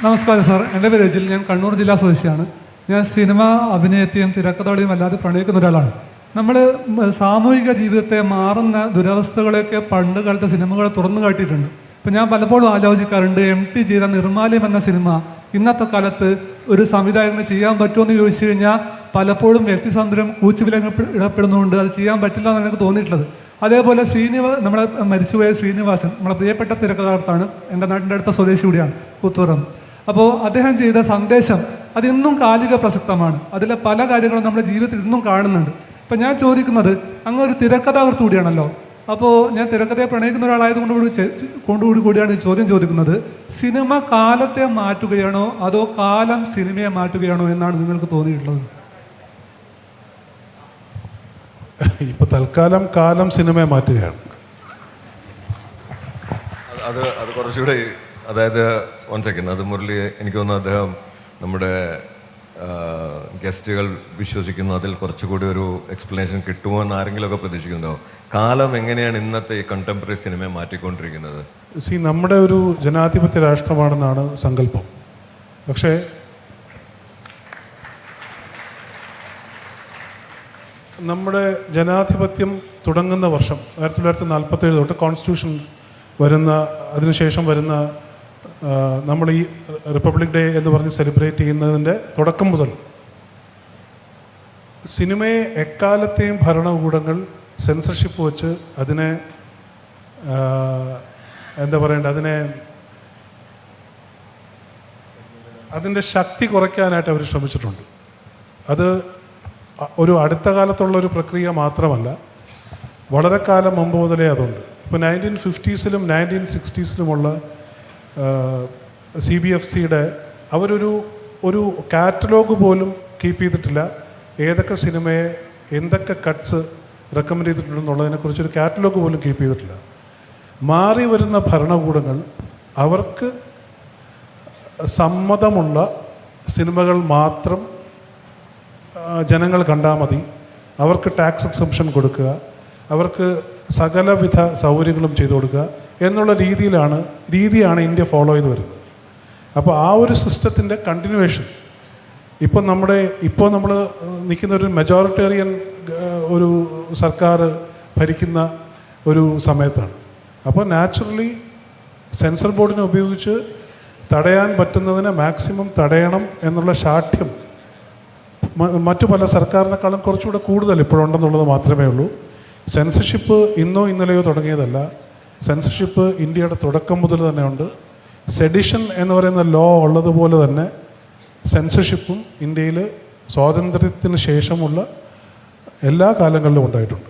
നമസ്കാരം സാർ, എൻ്റെ പേര് രജിൽ. ഞാൻ കണ്ണൂർ ജില്ലാ സ്വദേശിയാണ്. ഞാൻ സിനിമ അഭിനയത്തെയും തിരക്കഥകളെയും അല്ലാതെ പ്രണയിക്കുന്ന ഒരാളാണ്. നമ്മൾ സാമൂഹിക ജീവിതത്തെ മാറുന്ന ദുരവസ്ഥകളെയൊക്കെ പണ്ട് കാലത്തെ സിനിമകളെ തുറന്നു കാട്ടിയിട്ടുണ്ട്. ഇപ്പം ഞാൻ പലപ്പോഴും ആലോചിക്കാറുണ്ട്, MT ചെയ്ത നിർമ്മാല്യം എന്ന സിനിമ ഇന്നത്തെ കാലത്ത് ഒരു സംവിധായകന് ചെയ്യാൻ പറ്റുമോ എന്ന് ചോദിച്ചു കഴിഞ്ഞാൽ പലപ്പോഴും വ്യക്തിസ്വാതന്ത്ര്യം ഇടപെടുന്നുണ്ട്, അത് ചെയ്യാൻ പറ്റില്ല എന്നാണ് എനിക്ക് തോന്നിയിട്ടുള്ളത്. അതേപോലെ നമ്മളെ മരിച്ചുപോയ ശ്രീനിവാസൻ നമ്മളെ പ്രിയപ്പെട്ട തിരക്കഥാകൃത്താണ്, എൻ്റെ നാട്ടിൻ്റെ അടുത്ത സ്വദേശി കൂടിയാണ്, പുത്തൂരം. അപ്പോൾ അദ്ദേഹം ചെയ്ത സന്ദേശം അതിന്നും കാലിക പ്രസക്തമാണ്. അതിലെ പല കാര്യങ്ങളും നമ്മുടെ ജീവിതത്തിൽ ഇന്നും കാണുന്നുണ്ട്. ഇപ്പം ഞാൻ ചോദിക്കുന്നത്, അങ്ങ് ഒരു തിരക്കഥാകൃത്ത് കൂടിയാണല്ലോ, അപ്പോൾ ഞാൻ തിരക്കഥയെ പ്രണയിക്കുന്ന ഒരാളായതുകൊണ്ടുകൂടിയാണ് ഈ ചോദ്യം ചോദിക്കുന്നത്. സിനിമ കാലത്തെ മാറ്റുകയാണോ അതോ കാലം സിനിമയെ മാറ്റുകയാണോ എന്നാണ് നിങ്ങൾക്ക് തോന്നിയിട്ടുള്ളത്? ഇപ്പോൾ തൽക്കാലം കാലം സിനിമയെ മാറ്റുകയാണ്. അത് കുറച്ചുകൂടെ, അതായത് വൺ സെക്കൻഡ്, അത് മുരളി എനിക്ക് തോന്നുന്നു അദ്ദേഹം നമ്മുടെ ഗസ്റ്റുകൾ വിശ്വസിക്കുന്നു അതിൽ കുറച്ചുകൂടി ഒരു എക്സ്പ്ലനേഷൻ കിട്ടുമോ എന്ന് ആരെങ്കിലുമൊക്കെ പ്രതീക്ഷിക്കുന്നുണ്ടോ? കാലം എങ്ങനെയാണ് ഇന്നത്തെ ഈ കണ്ടംപററി സിനിമയെ മാറ്റിക്കൊണ്ടിരിക്കുന്നത്? നമ്മുടെ ഒരു ജനാധിപത്യ രാഷ്ട്രമാണെന്നാണ് സങ്കല്പം. പക്ഷേ നമ്മുടെ ജനാധിപത്യം തുടങ്ങുന്ന വർഷം 1947 തൊട്ട് കോൺസ്റ്റിറ്റ്യൂഷൻ വരുന്ന, അതിനുശേഷം വരുന്ന നമ്മൾ ഈ റിപ്പബ്ലിക് ഡേ എന്ന് പറഞ്ഞ് സെലിബ്രേറ്റ് ചെയ്യുന്നതിൻ്റെ തുടക്കം മുതൽ സിനിമയെ എക്കാലത്തെയും ഭരണകൂടങ്ങൾ സെൻസർഷിപ്പ് വെച്ച് അതിനെ എന്താ പറയേണ്ടത്, അതിൻ്റെ ശക്തി കുറയ്ക്കാനായിട്ട് അവർ ശ്രമിച്ചിട്ടുണ്ട്. അത് ഒരു അടുത്ത കാലത്തുള്ളൊരു പ്രക്രിയ മാത്രമല്ല, വളരെ കാലം മുമ്പ് മുതലേ അതുണ്ട്. ഇപ്പോൾ 1950s 1960s CBFCയുടെ അവരൊരു കാറ്റലോഗ് പോലും കീപ്പ് ചെയ്തിട്ടില്ല. ഏതൊക്കെ സിനിമയെ എന്തൊക്കെ കട്ട്സ് റെക്കമെൻഡ് ചെയ്തിട്ടുണ്ടെന്നുള്ളതിനെക്കുറിച്ചൊരു കാറ്റലോഗ് പോലും കീപ്പ് ചെയ്തിട്ടില്ല. മാറി വരുന്ന ഭരണകൂടങ്ങൾ അവർക്ക് സമ്മതമുള്ള സിനിമകൾ മാത്രം ജനങ്ങൾ കണ്ടാൽ മതി, അവർക്ക് ടാക്സ് എക്സംപ്ഷൻ കൊടുക്കുക, അവർക്ക് സകലവിധ സൗകര്യങ്ങളും ചെയ്തു കൊടുക്കുക എന്നുള്ള രീതിയാണ് ഇന്ത്യ ഫോളോ ചെയ്ത് വരുന്നത്. അപ്പോൾ ആ ഒരു സിസ്റ്റത്തിൻ്റെ കണ്ടിന്യൂവേഷൻ ഇപ്പോൾ നമ്മൾ നിൽക്കുന്ന ഒരു മെജോറിറ്റേറിയൻ ഒരു സർക്കാർ ഭരിക്കുന്ന ഒരു സമയത്താണ്. അപ്പോൾ നാച്ചുറലി സെൻസർ ബോർഡിനെ ഉപയോഗിച്ച് തടയാൻ പറ്റുന്നതിനെ മാക്സിമം തടയണം എന്നുള്ള ശാഠ്യം മറ്റു പല സർക്കാരിനേക്കാളും കുറച്ചുകൂടെ കൂടുതൽ ഇപ്പോഴുണ്ടെന്നുള്ളത് മാത്രമേ ഉള്ളൂ. സെൻസർഷിപ്പ് ഇന്നോ ഇന്നലെയോ തുടങ്ങിയതല്ല. സെൻസർഷിപ്പ് ഇന്ത്യയുടെ തുടക്കം മുതൽ തന്നെ ഉണ്ട്. സെഡിഷൻ എന്ന് പറയുന്ന ലോ ഉള്ളതുപോലെ തന്നെ സെൻസർഷിപ്പും ഇന്ത്യയിൽ സ്വാതന്ത്ര്യത്തിന് ശേഷമുള്ള എല്ലാ കാലങ്ങളിലും ഉണ്ടായിട്ടുണ്ട്.